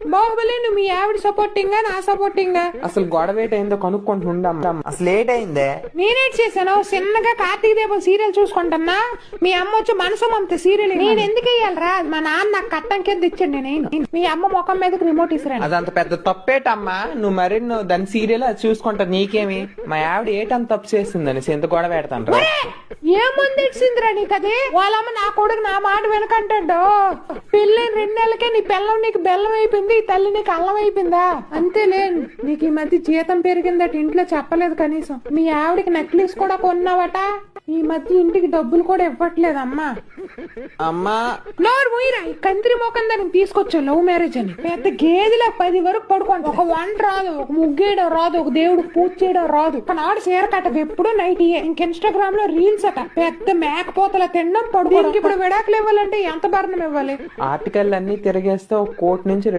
బాహుబలి నువ్వు మీ ఆవిడ సపోర్టింగ్ నా సపోర్టింగ్ అసలు గొడవ ఏటైందో కనుక్కుంటుండమ్మా. అసలు ఏటైందే? నేనేట్ చేశాను చిన్నగా కార్తీక దీపం సీరియల్ చూసుకుంటున్నా, మీ అమ్మ వచ్చి మనసు మమత సీరియల్ నేను ఎందుకు వేయాలరా, మా నాన్న నాకు కట్టం కింద ఇచ్చాడు, నేను మీ అమ్మ ముఖం మీదకి రిమోట్ ఇసిరాను. అదంత పెద్ద తప్పేటమ్మా, నువ్వు మరి నువ్వు దాని సీరియల్ అది చూసుకుంటా నీకేమి? మా ఆవిడ ఏటంత తప్పు చేసిందని ఎంత గొడవ పెడతాంటారు? ఏముంది ఇచ్చిందిరా నీకు అది? వాళ్ళమ్మ నా కొడుకు నా మాట వెనకంటాడు, పెళ్ళి 2 నెలలకే నీ పిల్లం నీకు బెల్లం అయిపోయింది, ఈ తల్లి నీకు అల్లం అయిపోయిందా? అంతేలే, నీకు ఈ మధ్య జీతం పెరిగిందట, ఇంట్లో చెప్పలేదు కనీసం. మీ ఆవిడకి నెక్లెస్ కూడా కొన్నావట, ఈ మధ్య ఇంటికి డబ్బులు కూడా ఇవ్వట్లేదు అమ్మా. అమ్మా నోరు మూయిరా, ఈ కంత్రి మొఖం దాన్ని తీసుకొచ్చా లవ్ మ్యారేజ్ అని. పెద్ద గేదెలా 10 వరకు పడుకోండి, ఒక వంట రాదు, ఒక ముగ్గేయడం రాదు, ఒక దేవుడికి పూజ చేయడం రాదు. నాడు చీర కట్టదు, ఎప్పుడు నైట్ ఇంక ఇన్స్టాగ్రామ్ లో రీల్స్ అట, పెద్ద మేకపోతల తినడం పడుకోవడం. ఇప్పుడు విడాకులు ఇవ్వాలంటే ఎంత భరణం ఇవ్వాలి? ఆర్టికల్ అన్ని తిరిగేస్తే ఒక కోటి నుంచి